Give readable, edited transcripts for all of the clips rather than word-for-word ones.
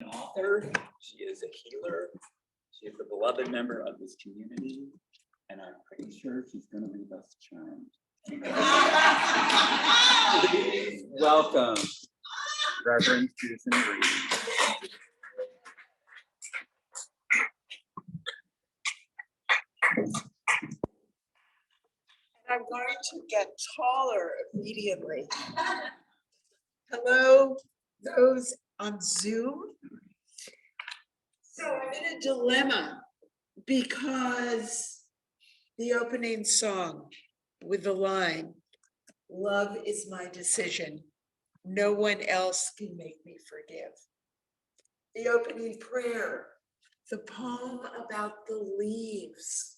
An author, she is a healer, she is a beloved member of this community, and I'm pretty sure she's going to leave us charmed. Welcome, Reverend Susyn Reeve. I'm going to get taller immediately. Hello, those on Zoom. So I'm in a dilemma because the opening song with the line, "Love is my decision. No one else can make me forgive." The opening prayer, the poem about the leaves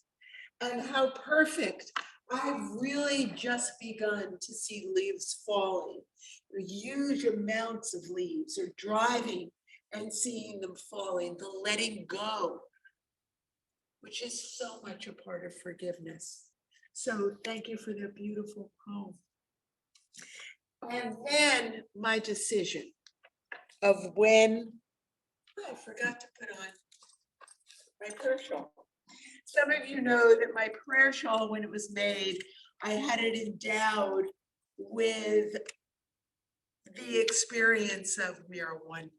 and how perfect. I've really just begun to see leaves falling, huge amounts of leaves, or driving and seeing them falling, the letting go, which is so much a part of forgiveness. So thank you for that beautiful poem. And then my decision of when, I forgot to put on my prayer shawl. Some of you know that my prayer shawl, when it was made, I had it endowed with the experience of Mirror One.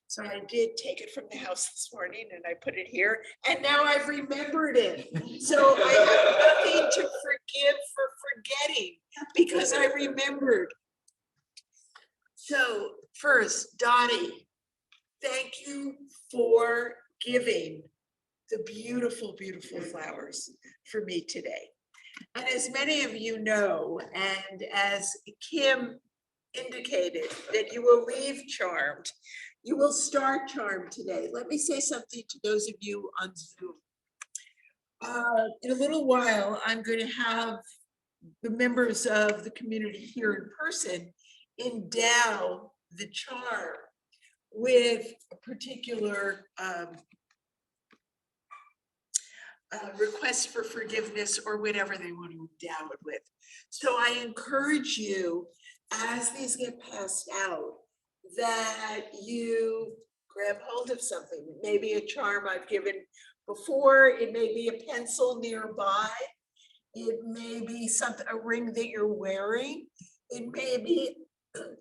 So I did take it from the house this morning and I put it here, and now I've remembered it. So I have nothing to forgive for forgetting because I remembered. So first, Dottie, thank you for giving the beautiful, beautiful flowers for me today. And as many of you know, and as Kim indicated, that you will leave charmed, you will start charmed today. Let me say something to those of you on Zoom. In a little while, I'm going to have the members of the community here in person endow the charm with a particular request for forgiveness or whatever they want to endow it with. So I encourage you, as these get passed out, that you grab hold of something. It may be a charm I've given before. It may be a pencil nearby. It may be something, a ring that you're wearing. It may be,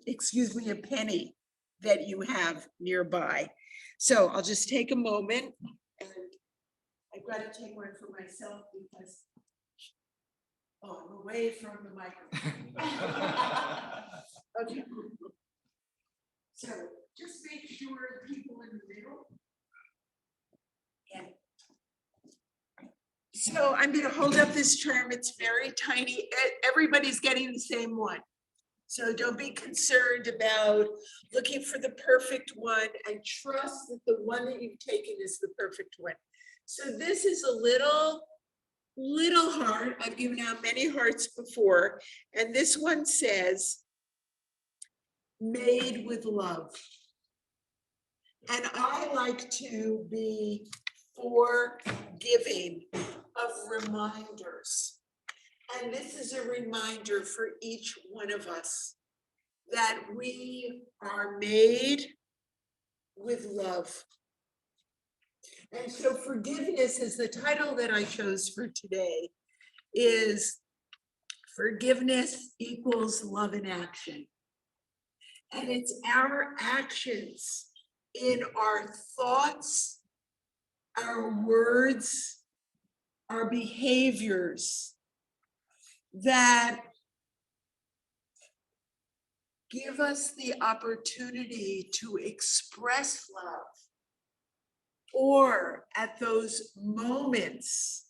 excuse me, a penny that you have nearby. So I'll just take a moment, and I've got to take one for myself because, oh, I'm away from the microphone. Okay. So just make sure people in the middle. And so I'm going to hold up this charm. It's very tiny. Everybody's getting the same one. So don't be concerned about looking for the perfect one, and trust that the one that you've taken is the perfect one. So this is a little heart. I've given out many hearts before, and this one says, "Made with love." And I like to be forgiving of reminders. And this is a reminder for each one of us that we are made with love. And so forgiveness is the title that I chose for today, is forgiveness equals love in action. And it's our actions in our thoughts, our words, our behaviors that give us the opportunity to express love, or at those moments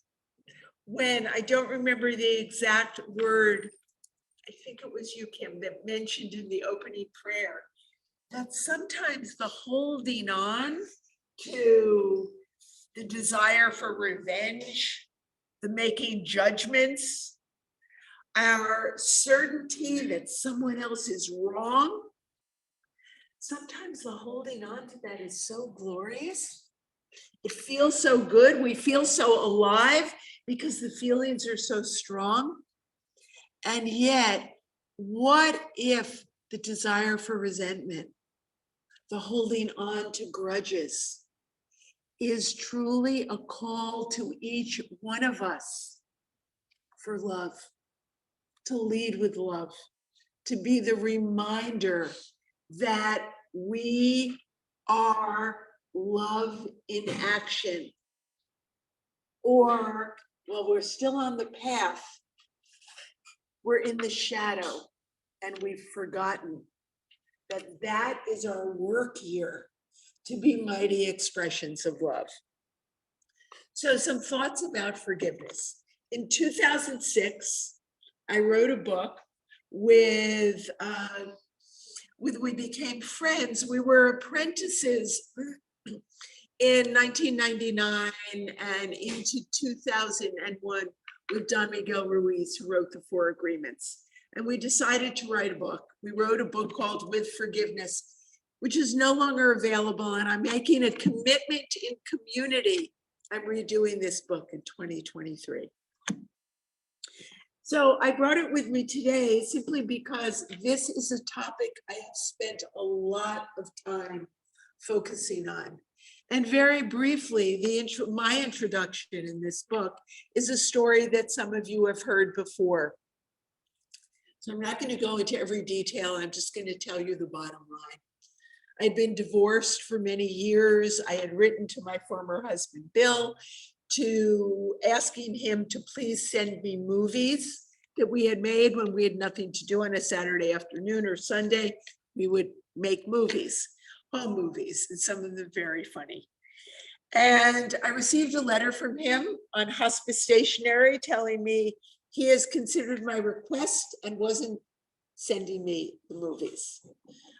when, I don't remember the exact word, I think it was you, Kim, that mentioned in the opening prayer, that sometimes the holding on to the desire for revenge, the making judgments, our certainty that someone else is wrong, sometimes the holding on to that is so glorious. It feels so good. We feel so alive because the feelings are so strong. And yet, what if the desire for resentment the holding on to grudges, is truly a call to each one of us for love, to lead with love, to be the reminder that we are love in action. Or while we're still on the path, we're in the shadow and we've forgotten that that is our work here, to be mighty expressions of love. So some thoughts about forgiveness. In 2006, I wrote a book with we became friends. We were apprentices in 1999 and into 2001 with Don Miguel Ruiz, who wrote the Four Agreements. And we decided to write a book. We wrote a book called With Forgiveness, which is no longer available. And I'm making a commitment in community. I'm redoing this book in 2023. So I brought it with me today simply because this is a topic I have spent a lot of time focusing on. And very briefly, my introduction in this book is a story that some of you have heard before. So I'm not going to go into every detail. I'm just going to tell you the bottom line. I'd been divorced for many years. I had written to my former husband, Bill, to asking him to please send me movies that we had made when we had nothing to do on a Saturday afternoon or Sunday. We would make movies, home movies, and some of them very funny. And I received a letter from him on hospice stationery telling me he has considered my request and wasn't sending me the movies.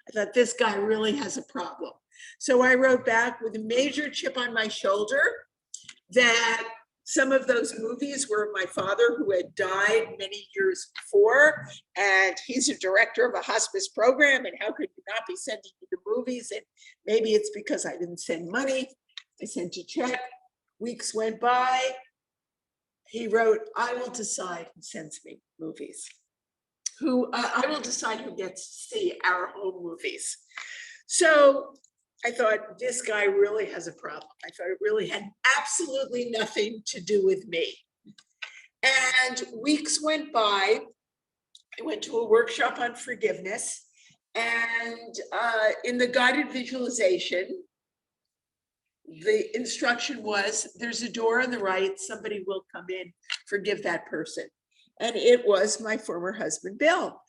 I thought, this guy really has a problem. So I wrote back with a major chip on my shoulder that some of those movies were of my father, who had died many years before, and he's a director of a hospice program, and how could you not be sending me the movies? And maybe it's because I didn't send money. I sent a check. Weeks went by. He wrote, I will decide who sends me movies. I will decide who gets to see our home movies. So I thought, this guy really has a problem. I thought it really had absolutely nothing to do with me. And weeks went by. I went to a workshop on forgiveness, and in the guided visualization, the instruction was, there's a door on the right, somebody will come in, forgive that person. And it was my former husband, Bill.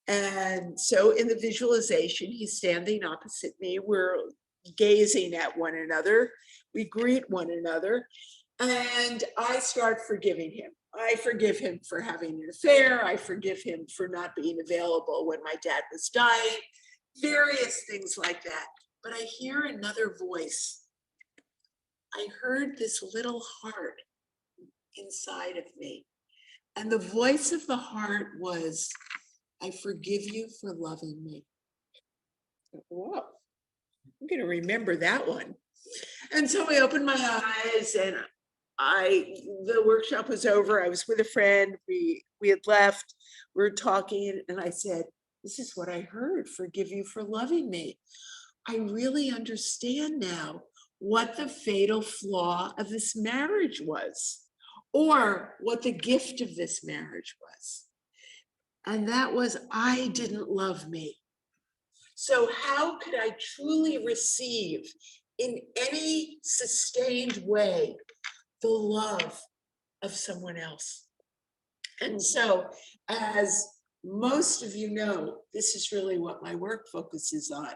And so in the visualization, he's standing opposite me. We're gazing at one another. We greet one another. And I start forgiving him. I forgive him for having an affair. I forgive him for not being available when my dad was dying. Various things like that. But I hear another voice. I heard this little heart inside of me. And the voice of the heart was, I forgive you for loving me. Whoa, I'm going to remember that one. And so I opened my eyes, and the workshop was over. I was with a friend. We had left. We were talking, and I said, this is what I heard. Forgive you for loving me. I really understand now what the fatal flaw of this marriage was, or what the gift of this marriage was. And that was, I didn't love me. So how could I truly receive in any sustained way the love of someone else? And so, as most of you know, this is really what my work focuses on.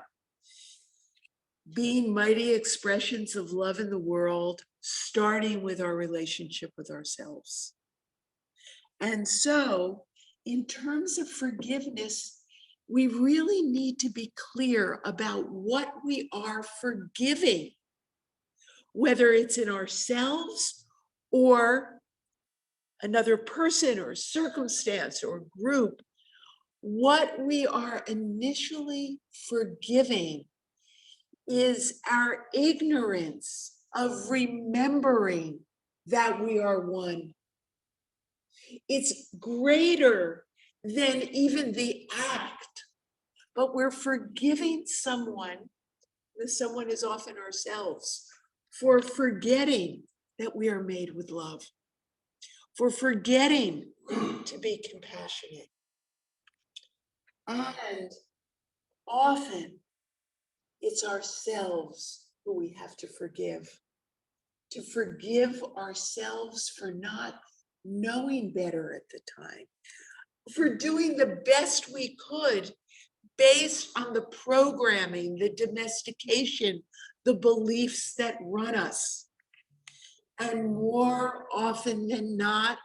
Being mighty expressions of love in the world, starting with our relationship with ourselves. And so, in terms of forgiveness, we really need to be clear about what we are forgiving, whether it's in ourselves or another person or circumstance or group. What we are initially forgiving is our ignorance of remembering that we are one. It's greater than even the act, but we're forgiving someone The someone is often ourselves, for forgetting that we are made with love, for forgetting to be compassionate. And often it's ourselves who we have to forgive ourselves for not knowing better at the time, for doing the best we could based on the programming, the domestication, the beliefs that run us. And more often than not,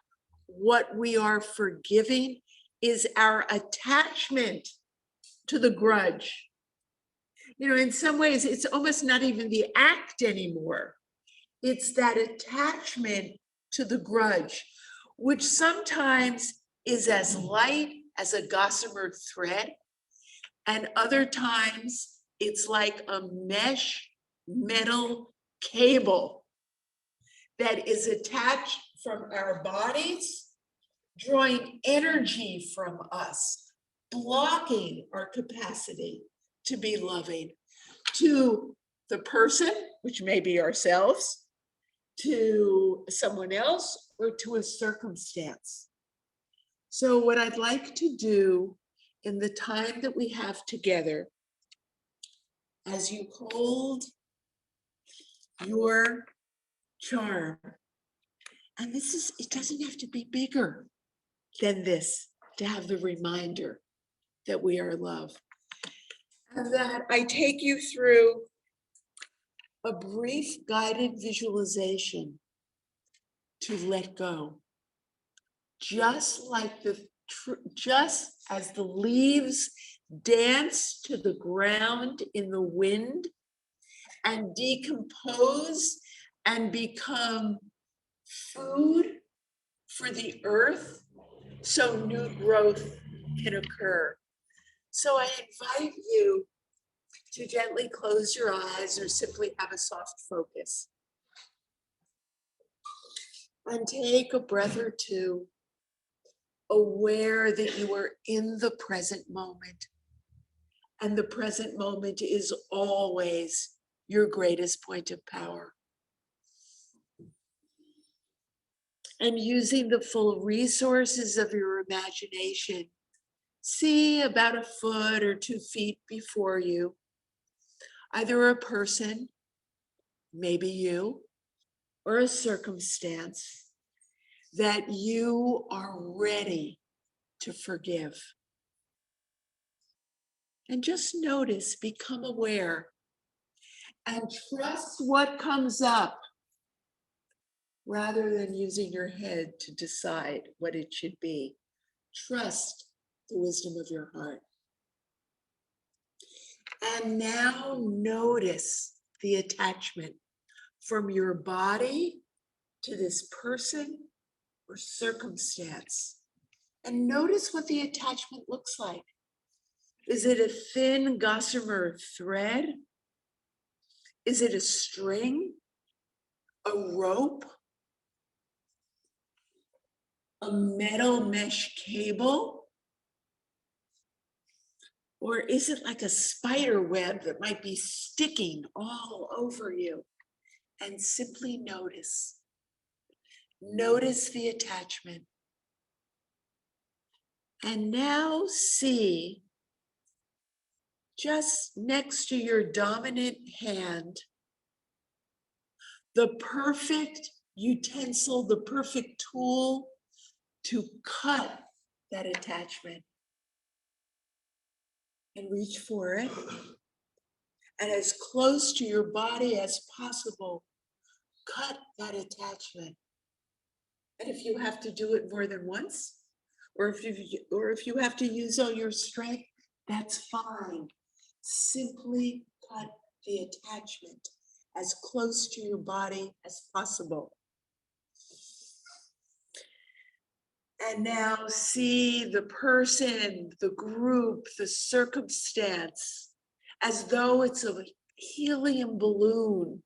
what we are forgiving is our attachment to the grudge. You know, in some ways, it's almost not even the act anymore. It's that attachment to the grudge, which sometimes is as light as a gossamer thread, and other times it's like a mesh metal cable that is attached from our bodies, drawing energy from us, blocking our capacity to be loving to the person, which may be ourselves, to someone else, or to a circumstance. So what I'd like to do in the time that we have together, as you hold your charm, and it doesn't have to be bigger than this to have the reminder that we are love. And that I take you through a brief guided visualization to let go. Just as the leaves dance to the ground in the wind and decompose and become food for the earth, so new growth can occur. So I invite you to gently close your eyes or simply have a soft focus. And take a breath or two, aware that you are in the present moment. And the present moment is always your greatest point of power. And using the full resources of your imagination, see about a foot or 2 feet before you, either a person, maybe you, or a circumstance that you are ready to forgive. And just notice, become aware, and trust what comes up rather than using your head to decide what it should be. Trust the wisdom of your heart. And now notice the attachment from your body to this person or circumstance. And notice what the attachment looks like. Is it a thin gossamer thread? Is it a string? A rope? A metal mesh cable? Or is it like a spider web that might be sticking all over you? And simply notice. Notice the attachment. And now see, just next to your dominant hand, the perfect utensil, the perfect tool to cut that attachment. And reach for it. And as close to your body as possible, cut that attachment. And if you have to do it more than once, or if you have to use all your strength, that's fine. Simply cut the attachment as close to your body as possible. And now see the person, the group, the circumstance, as though it's a helium balloon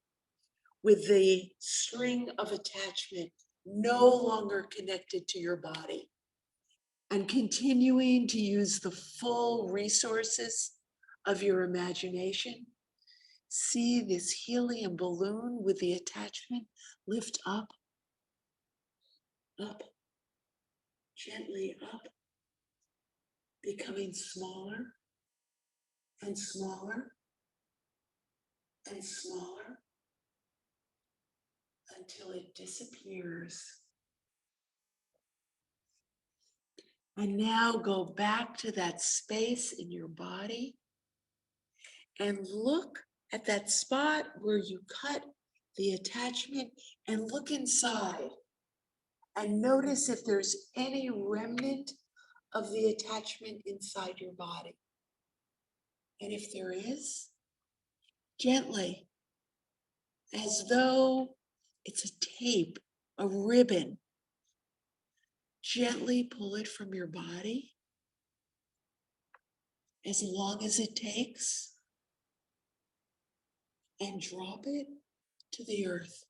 with the string of attachment no longer connected to your body. And continuing to use the full resources of your imagination, see this helium balloon with the attachment lift up, up, gently up, becoming smaller and smaller and smaller until it disappears. And now go back to that space in your body and look at that spot where you cut the attachment and look inside and notice if there's any remnant of the attachment inside your body. And if there is, gently, as though it's a tape, a ribbon, gently pull it from your body as long as it takes and drop it to the earth.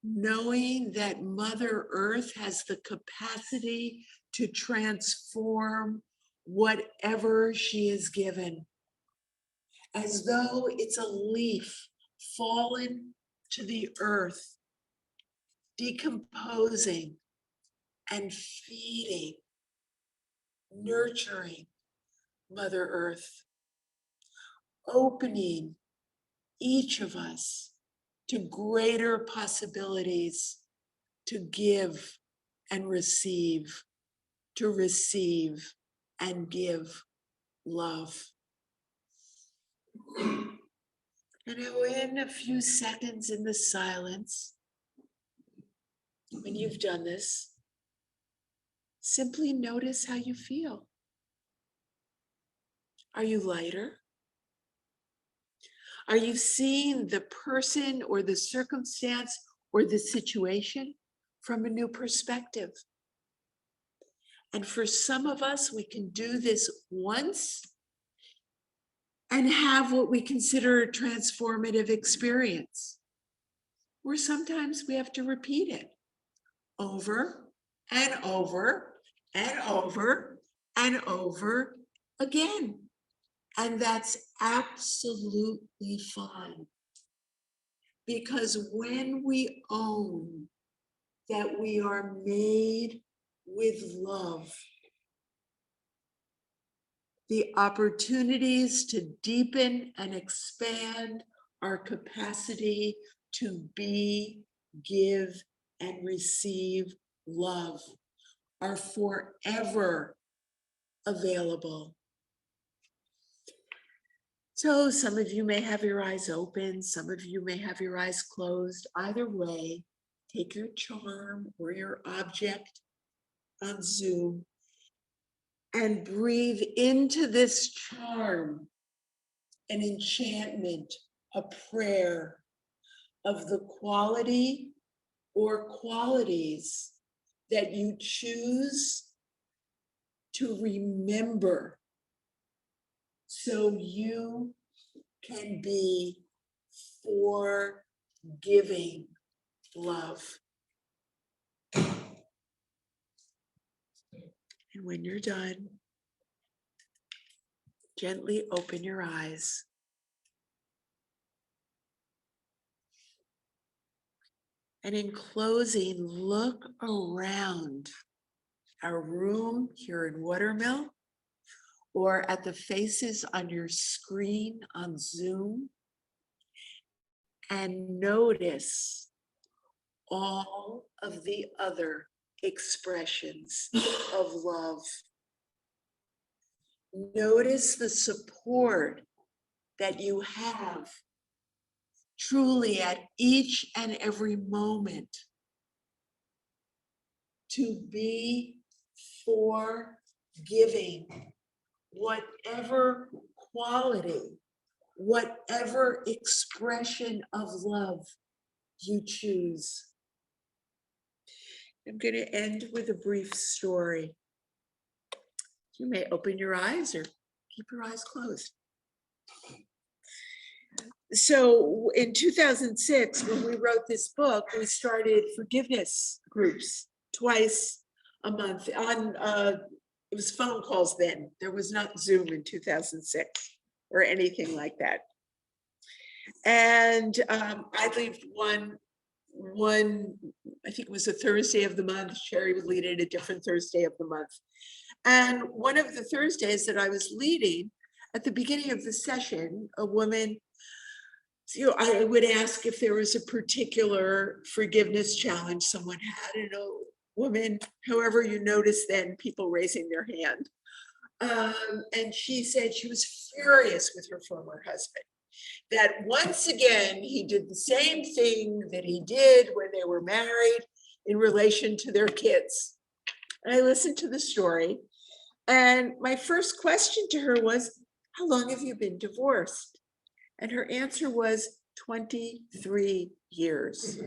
Knowing that Mother Earth has the capacity to transform whatever she is given, as though it's a leaf fallen to the earth, decomposing and feeding, nurturing Mother Earth, opening each of us to greater possibilities to give and receive, to receive and give love. And now in a few seconds in the silence, when you've done this, simply notice how you feel. Are you lighter? Are you seeing the person or the circumstance or the situation from a new perspective? And for some of us, we can do this once and have what we consider a transformative experience. Or sometimes we have to repeat it over and over and over and over again. And that's absolutely fine. Because when we own that we are made with love, the opportunities to deepen and expand our capacity to be, give, and receive love are forever available. So some of you may have your eyes open, some of you may have your eyes closed. Either way, take your charm or your object on Zoom and breathe into this charm, an enchantment, a prayer of the quality or qualities that you choose to remember so you can be forgiving love. And when you're done, gently open your eyes. And in closing, look around our room here in Watermill or at the faces on your screen on Zoom and notice all of the other expressions of love. Notice the support that you have truly at each and every moment to be forgiving, whatever quality, whatever expression of love you choose. I'm going to end with a brief story. You may open your eyes or keep your eyes closed. So in 2006, when we wrote this book, we started forgiveness groups twice a month. It was phone calls then. There was not Zoom in 2006 or anything like that. And I leave one, I think it was a Thursday of the month. Sherry would lead it a different Thursday of the month. And one of the Thursdays that I was leading, at the beginning of the session, a woman, I would ask if there was a particular forgiveness challenge someone had, and a woman, however you notice then people raising their hand. And she said she was furious with her former husband, that once again, he did the same thing that he did when they were married in relation to their kids. And I listened to the story, and my first question to her was, how long have you been divorced? And her answer was 23 years.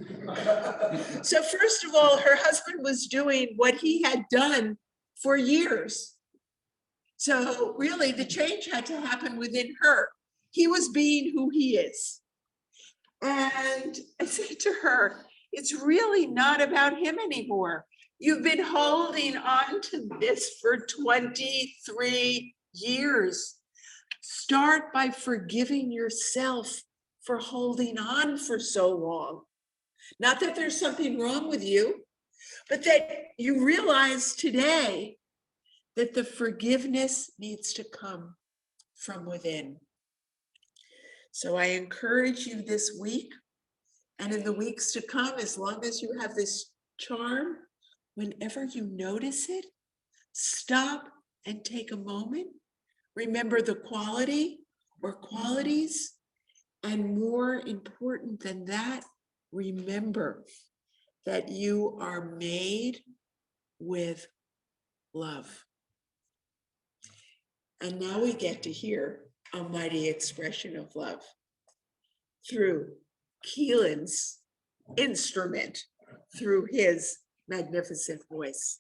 So first of all, her husband was doing what he had done for years. So really the change had to happen within her. He was being who he is. And I said to her, it's really not about him anymore. You've been holding on to this for 23 years. Start by forgiving yourself for holding on for so long. Not that there's something wrong with you, but that you realize today that the forgiveness needs to come from within. So I encourage you this week and in the weeks to come, as long as you have this charm, whenever you notice it, stop and take a moment. Remember the quality or qualities, and more important than that, remember that you are made with love. And now we get to hear a mighty expression of love through Keelan's instrument, through his magnificent voice.